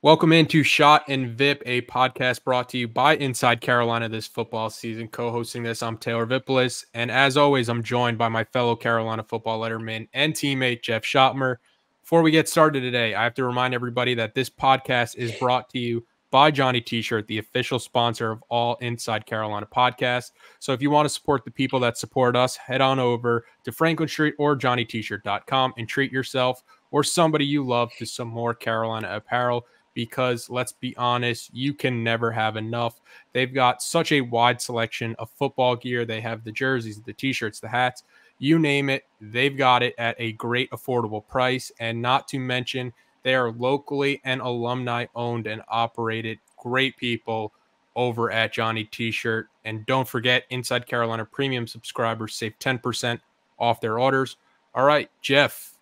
Welcome into Shot and Vip, a podcast brought to you by Inside Carolina this football season. Co-hosting this, I'm Taylor Vippolis, and as always, I'm joined by my fellow Carolina football letterman and teammate, Jeff Schoettmer. Before we get started today, I have to remind everybody that this podcast is brought to you by Johnny T-Shirt, the official sponsor of all Inside Carolina podcasts. So if you want to support the people that support us, head on over to Franklin Street or JohnnyT-Shirt.com and treat yourself or somebody you love to some more Carolina apparel. Because let's be honest, you can never have enough. They've got such a wide selection of football gear. They have the jerseys, the t-shirts, the hats, you name it. They've got it at a great affordable price. And not to mention, they are locally and alumni owned and operated. Great people over at Johnny T-Shirt. And don't forget, Inside Carolina premium subscribers save 10% off their orders. All right, Jeff,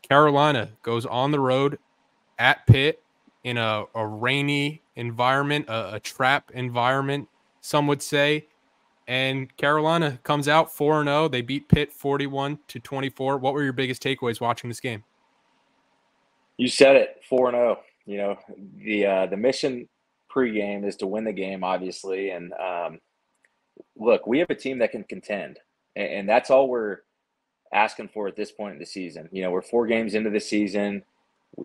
Carolina goes on the road at Pitt in a rainy environment, a trap environment, some would say. And Carolina comes out 4-0. They beat Pitt 41-24. What were your biggest takeaways watching this game? You said it, 4-0. You know, the mission pregame is to win the game, obviously. And look, we have a team that can contend, and that's all we're asking for at this point in the season. You know, we're 4 games into the season.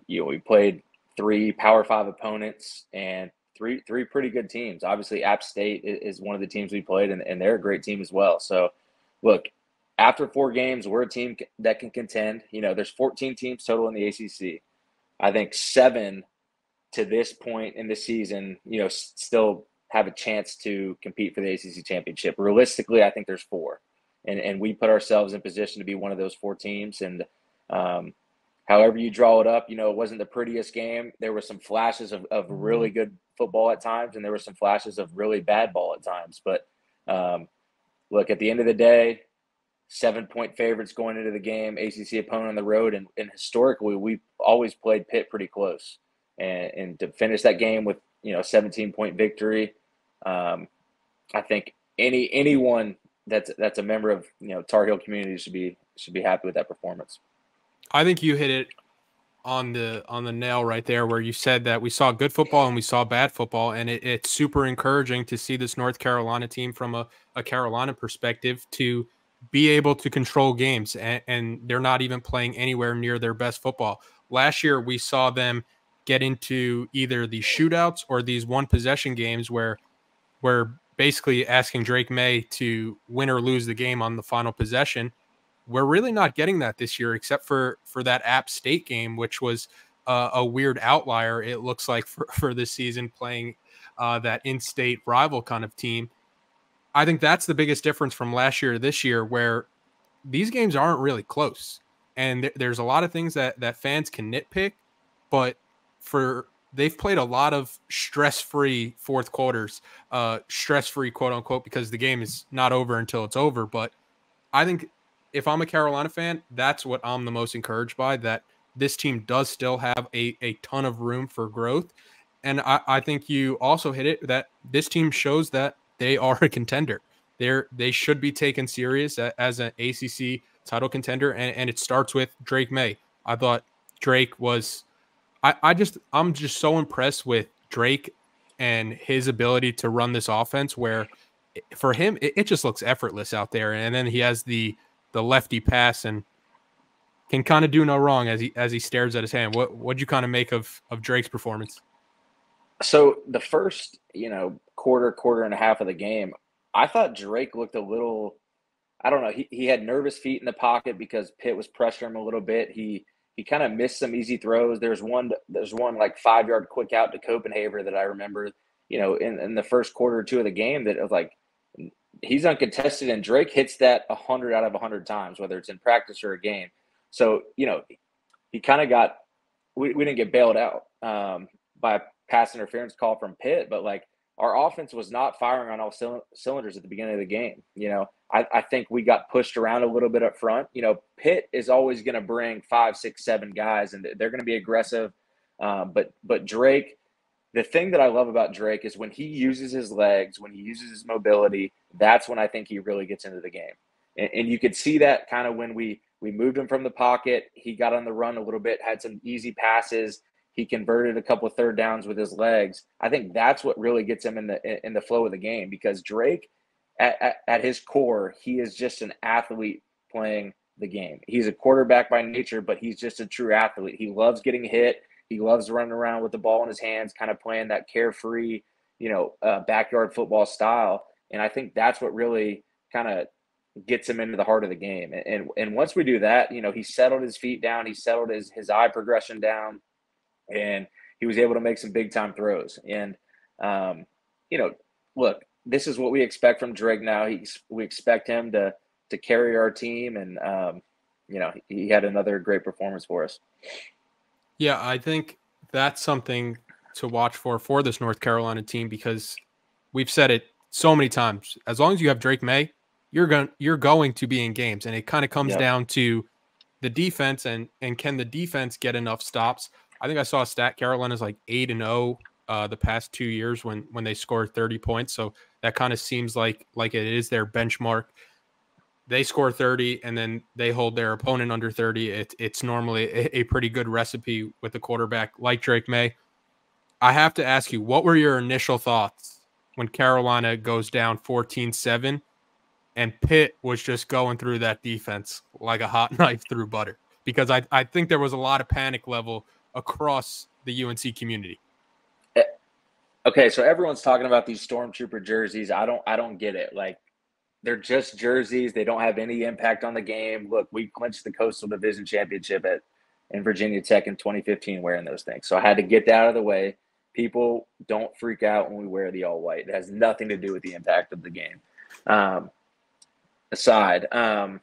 We played 3 Power 5 opponents and three pretty good teams. Obviously, App State is one of the teams we played, and they're a great team as well. So, look, after 4 games, we're a team that can contend. You know, there's 14 teams total in the ACC. I think 7 to this point in the season, you know, still have a chance to compete for the ACC championship. Realistically, I think there's 4. And we put ourselves in position to be one of those 4 teams. And however you draw it up, you know, it wasn't the prettiest game. There were some flashes of really good football at times, and there were some flashes of really bad ball at times. But look, at the end of the day, 7-point favorites going into the game, ACC opponent on the road, and historically we've always played Pitt pretty close. And to finish that game with, you know, a 17-point victory, I think anyone that's a member of, you know, Tar Heel community should be happy with that performance. I think you hit it on the nail right there, where you said that we saw good football and we saw bad football, and it's super encouraging to see this North Carolina team from a Carolina perspective to be able to control games, and they're not even playing anywhere near their best football. Last year, we saw them get into either these shootouts or these one-possession games where we're basically asking Drake Maye to win or lose the game on the final possession. We're really not getting that this year, except for that App State game, which was a weird outlier, it looks like, for this season, playing that in-state rival kind of team. I think that's the biggest difference from last year to this year, where these games aren't really close. And there's a lot of things that fans can nitpick, but they've played a lot of stress-free fourth quarters, stress-free, quote-unquote, because the game is not over until it's over. But I think if I'm a Carolina fan, that's what I'm the most encouraged by, that this team does still have a ton of room for growth. And I think you also hit it, that this team shows that they are a contender. They should be taken serious as an ACC title contender, and it starts with Drake Maye. I thought Drake was I'm just so impressed with Drake and his ability to run this offense, where for him it just looks effortless out there. And then he has the lefty pass and can kind of do no wrong as he stares at his hand. What'd you kind of make of Drake's performance? So the first, you know, quarter and a half of the game, I thought Drake looked a little, I don't know, he had nervous feet in the pocket because Pitt was pressuring him a little bit. He kind of missed some easy throws. There's one like 5-yard quick out to Copenhagen that I remember, you know, in the first quarter or 2 of the game, that it was like, he's uncontested, and Drake hits that 100 out of 100 times, whether it's in practice or a game. So, you know, he kind of got, we didn't get bailed out by a pass interference call from Pitt, but like, our offense was not firing on all cylinders at the beginning of the game. You know, I think we got pushed around a little bit up front. You know, Pitt is always going to bring 5, 6, 7 guys, and they're going to be aggressive. But Drake, the thing that I love about Drake is when he uses his legs, when he uses his mobility, that's when I think he really gets into the game. And you could see that kind of when we moved him from the pocket. He got on the run a little bit, had some easy passes. He converted a couple of third downs with his legs. I think that's what really gets him in the flow of the game, because Drake, at his core, he is just an athlete playing the game. He's a quarterback by nature, but he's just a true athlete. He loves getting hit. He loves running around with the ball in his hands, kind of playing that carefree, backyard football style. And I think that's what really kind of gets him into the heart of the game. And once we do that, he settled his feet down. He settled his eye progression down. And he was able to make some big-time throws. And, look, this is what we expect from Drake now. We expect him to carry our team. And, he had another great performance for us. Yeah, I think that's something to watch for this North Carolina team, because we've said it so many times. As long as you have Drake Maye, you're going to be in games. And it kind of comes down to the defense and can the defense get enough stops. I think I saw a stat. Carolina's like 8-0 the past 2 years when they score 30 points. So that kind of seems like it is their benchmark. They score 30 and then they hold their opponent under 30. It's normally a pretty good recipe with a quarterback like Drake Maye. I have to ask you, what were your initial thoughts when Carolina goes down 14-7 and Pitt was just going through that defense like a hot knife through butter? Because I think there was a lot of panic level across the UNC community. Okay, so everyone's talking about these Stormtrooper jerseys. I don't get it. Like, they're just jerseys. They don't have any impact on the game. Look, we clinched the Coastal Division Championship in Virginia Tech in 2015 wearing those things. So I had to get that out of the way. People don't freak out when we wear the all white. It has nothing to do with the impact of the game. Aside, wait,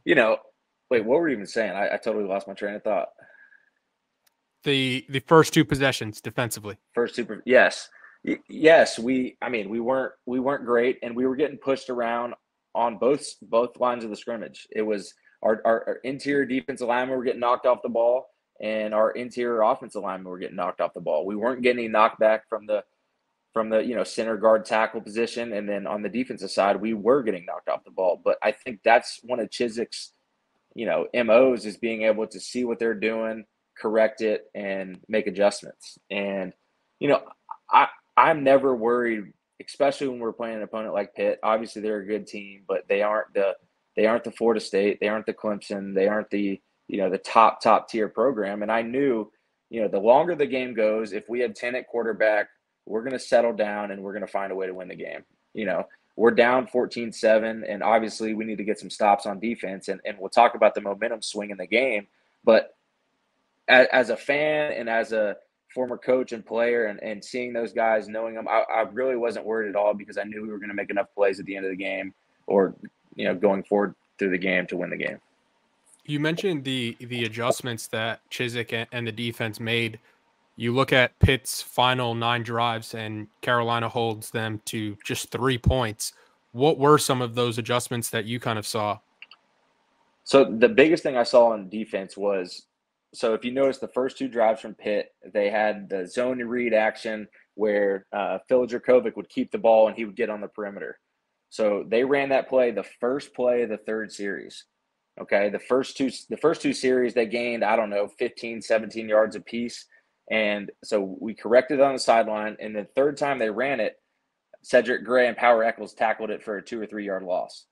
what were you even saying? I totally lost my train of thought. The first two possessions defensively. Yes. We weren't great, and we were getting pushed around on both lines of the scrimmage. It was our interior defensive linemen were getting knocked off the ball, and our interior offensive linemen were getting knocked off the ball. We weren't getting any knockback from the center guard tackle position, and then on the defensive side, we were getting knocked off the ball. But I think that's one of Chizik's MOs, is being able to see what they're doing, correct it, and make adjustments. And I'm never worried, especially when we're playing an opponent like Pitt. Obviously, they're a good team, but they aren't the Florida State, they aren't the Clemson, they aren't the the top tier program. And I knew, the longer the game goes, if we had 10 at quarterback, we're going to settle down and we're going to find a way to win the game. We're down 14-7, and obviously we need to get some stops on defense, and we'll talk about the momentum swing in the game. But as a fan and as a former coach and player, and seeing those guys, knowing them, I really wasn't worried at all, because I knew we were going to make enough plays at the end of the game, or going forward through the game, to win the game. You mentioned the adjustments that Chizik and the defense made. You look at Pitt's final 9 drives, and Carolina holds them to just 3 points. What were some of those adjustments that you kind of saw? So the biggest thing I saw on defense was, so if you notice the first 2 drives from Pitt, they had the zone and read action where Phil Dracovic would keep the ball and he would get on the perimeter. So they ran that play the first play of the 3rd series. Okay, the first two series they gained, 15, 17 yards apiece. And so we corrected it on the sideline, and the 3rd time they ran it, Cedric Gray and Power Eccles tackled it for a 2 or 3 yard loss.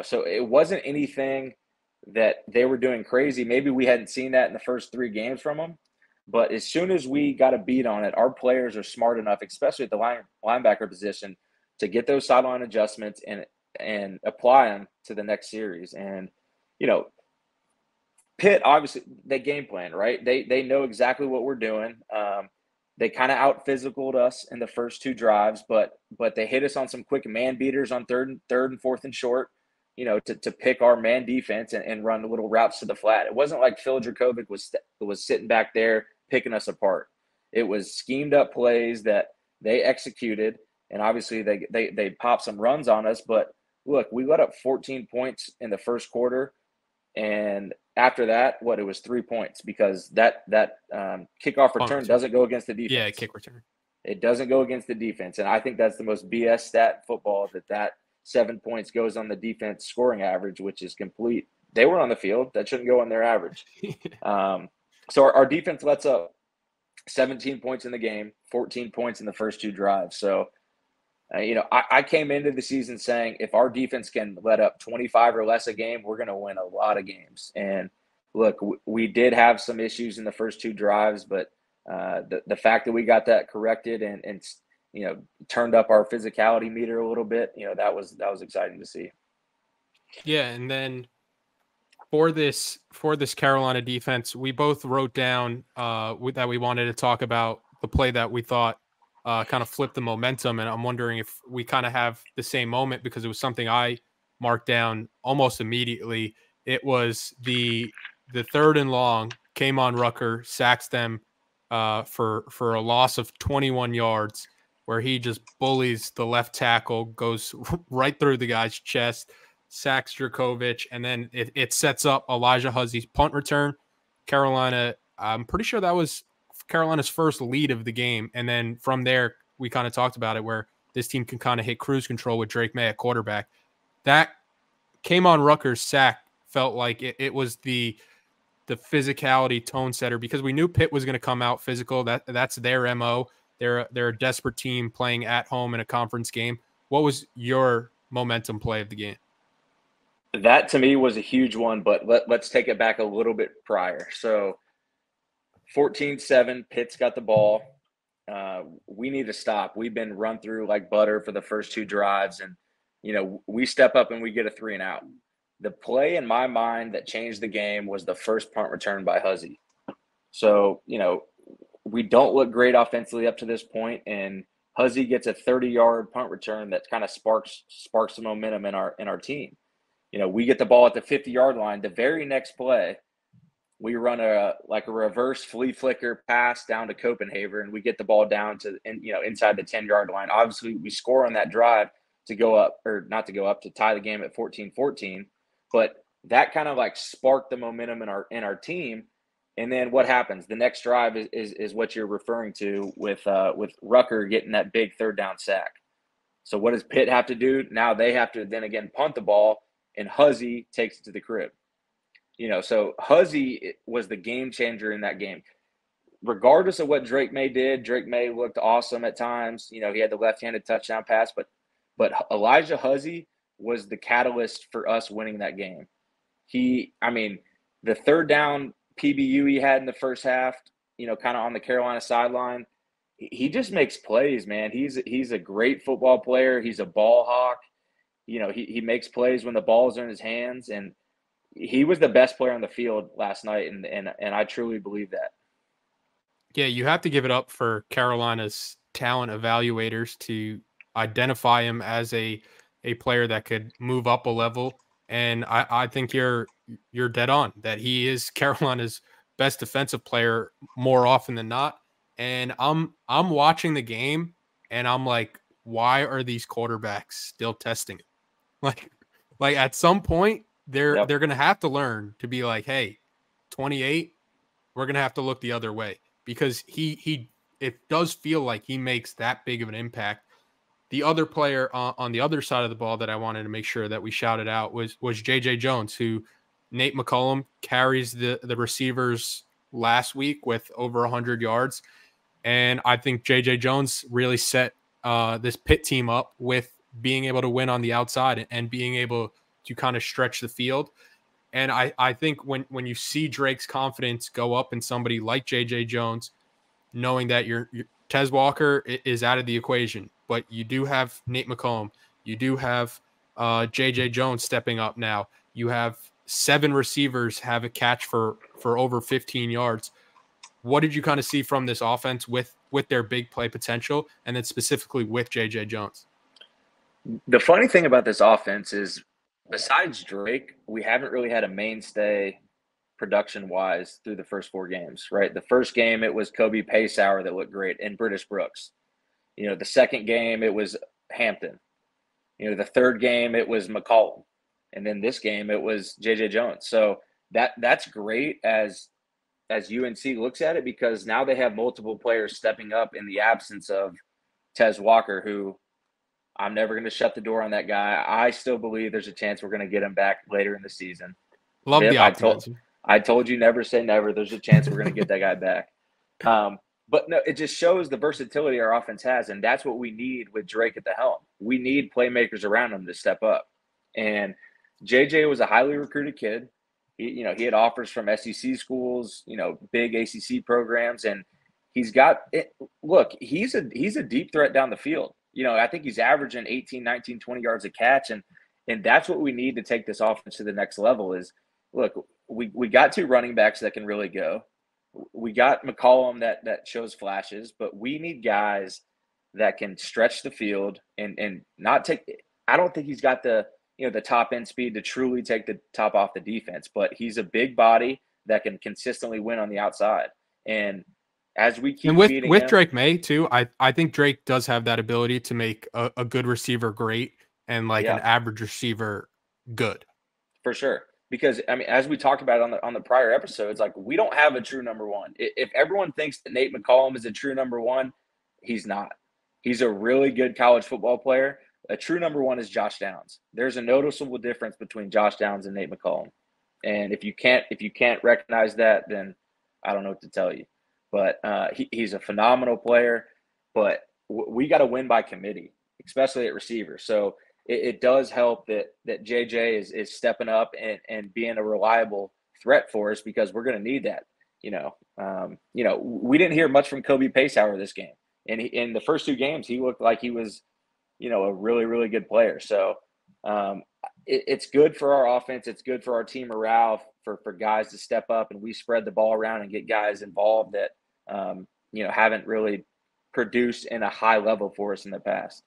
So it wasn't anything that they were doing crazy. Maybe we hadn't seen that in the first 3 games from them, but as soon as we got a beat on it, our players are smart enough, especially at the linebacker position, to get those sideline adjustments and apply them to the next series. And Pitt, obviously, they game plan, right? They know exactly what we're doing. They kind of out-physicaled us in the first 2 drives, but they hit us on some quick man beaters on third and 4th and short, to pick our man defense and run the little routes to the flat. It wasn't like Phil Dracovic was sitting back there picking us apart. It was schemed up plays that they executed, and obviously they popped some runs on us. But look, we let up 14 points in the first quarter, and after that, it was 3 points, because that kickoff return doesn't go against the defense. Yeah, kick return. It doesn't go against the defense, and I think that's the most BS stat in football, that 7 points goes on the defense scoring average, which is complete. They were on the field. That shouldn't go on their average. So our defense lets up 17 points in the game, 14 points in the first 2 drives. So, I came into the season saying if our defense can let up 25 or less a game, we're going to win a lot of games. And look, we did have some issues in the first 2 drives, but the fact that we got that corrected and turned up our physicality meter a little bit, that was exciting to see. Yeah, and then for this Carolina defense, we both wrote down that we wanted to talk about the play that we thought kind of flipped the momentum, and I'm wondering if we kind of have the same moment, because it was something I marked down almost immediately. It was the 3rd and long, came on Rucker, sacks them for a loss of 21 yards, where he just bullies the left tackle, goes right through the guy's chest, sacks Dracovic, and then it sets up Alijah Huzzie's punt return. Carolina, I'm pretty sure that was Carolina's first lead of the game. And then from there, we kind of talked about it, where this team can kind of hit cruise control with Drake Maye at quarterback. That came on Rutgers sack felt like it was the physicality tone setter, because we knew Pitt was going to come out physical. That's their MO. They're a desperate team playing at home in a conference game. What was your momentum play of the game? That to me was a huge one, but let's take it back a little bit prior. So 14-7, Pitt's got the ball. We need to stop. We've been run through like butter for the first 2 drives, and we step up and we get a 3 and out. The play in my mind that changed the game was the first punt return by Huzzie. So, we don't look great offensively up to this point, and Huzzie gets a 30-yard punt return that kind of sparks the momentum in our team. We get the ball at the 50-yard line. The very next play, we run a reverse flea flicker pass down to Copenhagen, and we get the ball down to inside the 10-yard line. Obviously, we score on that drive to go up, or not to go up, to tie the game at 14-14. But that kind of like sparked the momentum in our team. And then what happens? The next drive is what you're referring to with Rucker getting that big 3rd down sack. So what does Pitt have to do? Now they have to then again punt the ball, and Huzzie takes it to the crib. So Huzzie was the game changer in that game. Regardless of what Drake Maye did, Drake Maye looked awesome at times. He had the left-handed touchdown pass, but Alijah Huzzie was the catalyst for us winning that game. The 3rd down PBU he had in the first half, kind of on the Carolina sideline, he just makes plays, man. He's a great football player. He's a ball hawk. He makes plays when the ball's in his hands, and he was the best player on the field last night, and I truly believe that. Yeah, you have to give it up for Carolina's talent evaluators to identify him as a player that could move up a level. And I think you're dead on that he is Carolina's best defensive player more often than not. And I'm watching the game, and I'm like, why are these quarterbacks still testing it? Like at some point they're going to have to learn to be like, hey, 28, we're going to have to look the other way, because it does feel like he makes that big of an impact. The other player on the other side of the ball that I wanted to make sure that we shouted out was J.J. Jones, who Nate McCollum carries the receivers last week with over 100 yards. And I think J.J. Jones really set this Pitt team up with being able to win on the outside and being able to kind of stretch the field. And I think when you see Drake's confidence go up in somebody like J.J. Jones, knowing that your Tez Walker is out of the equation, but you do have Nate McCollum, you do have J.J. Jones stepping up now. You have 7 receivers have a catch for over 15 yards. What did you kind of see from this offense with their big play potential, and then specifically with J.J. Jones? The funny thing about this offense is, besides Drake, we haven't really had a mainstay production-wise through the first 4 games, right? The first game, it was Kobe Paysauer that looked great, and British Brooks. The second game, it was Hampton. The third game, it was McCollum. And then this game, it was J.J. Jones. So that's great as UNC looks at it, because now they have multiple players stepping up in the absence of Tez Walker, who I'm never going to shut the door on that guy. I still believe there's a chance we're going to get him back later in the season. Love the optimism. I told you never say never. There's a chance we're going to get that guy back. But no, it just shows the versatility our offense has, and that's what we need with Drake at the helm. We need playmakers around him to step up. And JJ was a highly recruited kid. He had offers from SEC schools, big ACC programs, and he's got it. Look, he's a deep threat down the field. I think he's averaging 18, 19, 20 yards a catch, and that's what we need to take this offense to the next level. Is look, we got 2 running backs that can really go. We got McCollum that shows flashes, but we need guys that can stretch the field and not take. I don't think he's got the top end speed to truly take the top off the defense, but he's a big body that can consistently win on the outside. And as we keep with feeding him, Drake Maye too, I think Drake does have that ability to make a good receiver great and an average receiver good. For sure. Because, as we talked about on the prior episodes, we don't have a true number one. If everyone thinks that Nate McCollum is a true number one, he's not. He's a really good college football player. A true number one is Josh Downs. There's a noticeable difference between Josh Downs and Nate McCollum. And if you can't recognize that, then I don't know what to tell you. But he's a phenomenal player. But we got to win by committee, especially at receiver. So it does help that JJ is stepping up and being a reliable threat for us, because we're going to need that. We didn't hear much from Kobe Pacehour this game, and in the first 2 games he looked like he was, a really, really good player. So it's good for our offense. It's good for our team morale for guys to step up, and we spread the ball around and get guys involved that haven't really produced in a high level for us in the past.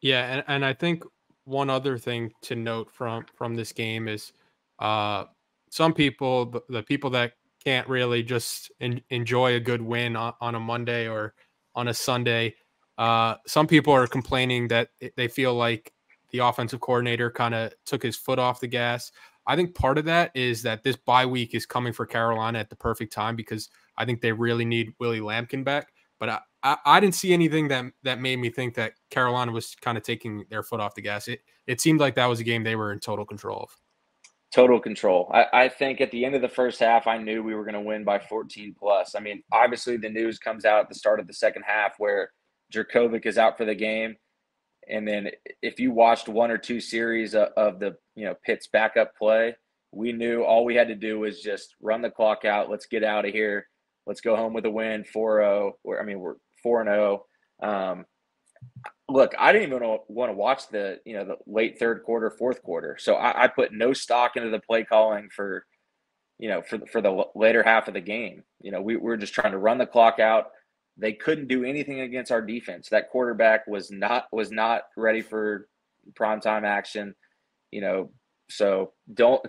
Yeah, and I think one other thing to note from this game is some people, the people that can't really just enjoy a good win on a Monday or on a Sunday, some people are complaining that they feel like the offensive coordinator kind of took his foot off the gas. I think part of that is that this bye week is coming for Carolina at the perfect time, because I think they really need Willie Lampkin back. But I didn't see anything that made me think that Carolina was kind of taking their foot off the gas. It seemed like that was a game they were in total control of. Total control. I think at the end of the first half, I knew we were going to win by 14 plus. Obviously the news comes out at the start of the second half where Jurkovec is out for the game. And then if you watched 1 or 2 series of the Pitt's backup play, we knew all we had to do was just run the clock out. Let's get out of here. Let's go home with a win, 4-0. We're 4-0. Look, I didn't even want to watch the late third quarter, fourth quarter. So I put no stock into the play calling for the later half of the game. We were just trying to run the clock out. They couldn't do anything against our defense. That quarterback was not ready for primetime action. So don't.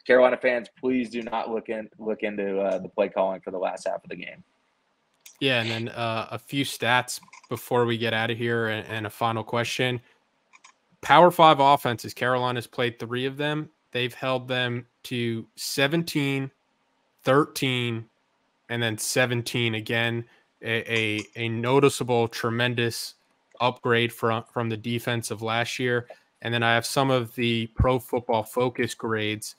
Carolina fans, please do not look into the play calling for the last half of the game. Yeah, and then a few stats before we get out of here, and a final question. Power 5 offenses, Carolina's played 3 of them. They've held them to 17, 13, and then 17 again. A noticeable, tremendous upgrade from the defense of last year. And then I have some of the Pro Football Focus grades,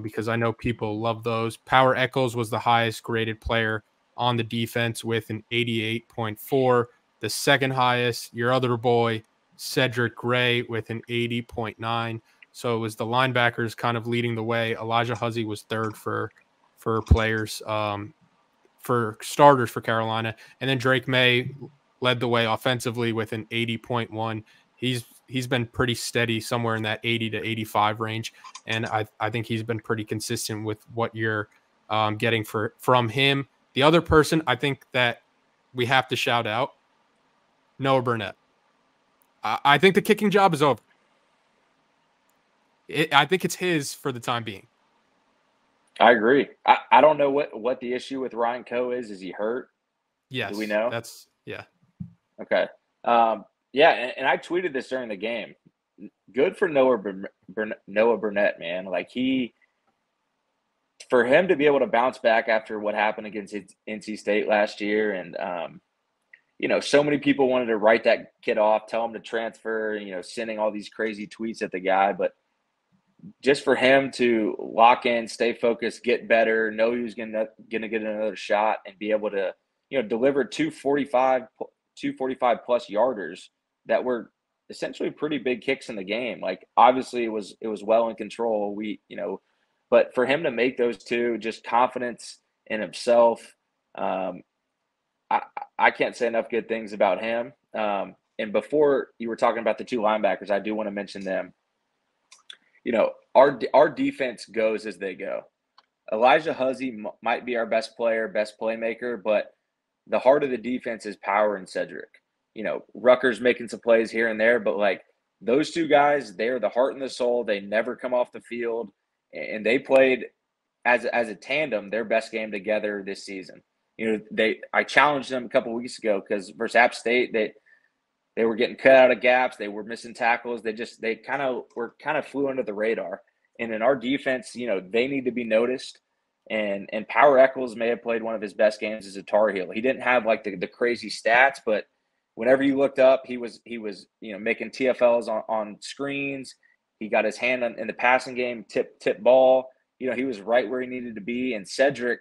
because I know people love those. Power Echols was the highest graded player on the defense with an 88.4. The second highest, your other boy, Cedric Gray, with an 80.9. So it was the linebackers kind of leading the way. Alijah Huzzie was third for players, for starters for Carolina. And then Drake Maye led the way offensively with an 80.1. He's been pretty steady somewhere in that 80 to 85 range. And I think he's been pretty consistent with what you're getting from him. The other person I think that we have to shout out, Noah Burnett. I think the kicking job is over. I think it's his for the time being. I agree. I don't know what the issue with Ryan Coe is. Is he hurt? Yes. Do we know? Yeah. Okay. Yeah, and I tweeted this during the game. Good for Noah Burnett, man. For him to be able to bounce back after what happened against NC State last year, and so many people wanted to write that kid off, tell him to transfer, sending all these crazy tweets at the guy, but just for him to lock in, stay focused, get better, know he was going to get another shot, and be able to, deliver 245 plus yarders that were essentially pretty big kicks in the game. Like, obviously it was well in control. But for him to make those two, just confidence in himself, I can't say enough good things about him. And before you were talking about the two linebackers, I do want to mention them. Our defense goes as they go. Alijah Huzzie might be our best player, best playmaker, but the heart of the defense is Power and Cedric. Rucker's making some plays here and there, but like those two guys, they're the heart and the soul. They never come off the field, and they played as a tandem their best game together this season. I challenged them a couple of weeks ago because versus App State, they were getting cut out of gaps. They were missing tackles. They kind of flew under the radar. And in our defense, they need to be noticed. And Power Eccles may have played one of his best games as a Tar Heel. He didn't have like the crazy stats, but whenever you looked up, he was making TFLs on screens. He got his hand in the passing game, tip ball. He was right where he needed to be. And Cedric,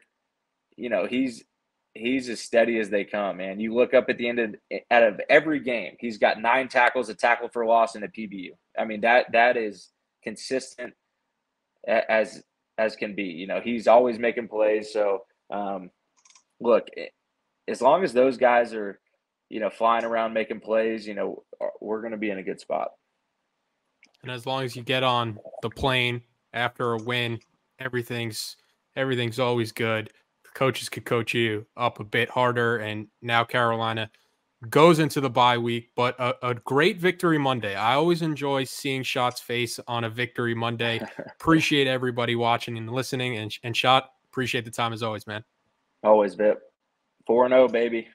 he's as steady as they come, man. You look up at the end out of every game, he's got 9 tackles, a tackle for loss, and a PBU. I mean, that is consistent as can be. He's always making plays. So, look, as long as those guys are, flying around making plays, we're going to be in a good spot. And as long as you get on the plane after a win, everything's always good. Coaches could coach you up a bit harder, and now Carolina goes into the bye week, but a great victory Monday. I always enjoy seeing Schott's face on a victory Monday. Appreciate everybody watching and listening, and Schott, appreciate the time as always, man. Always, Vipp. 4-0, baby.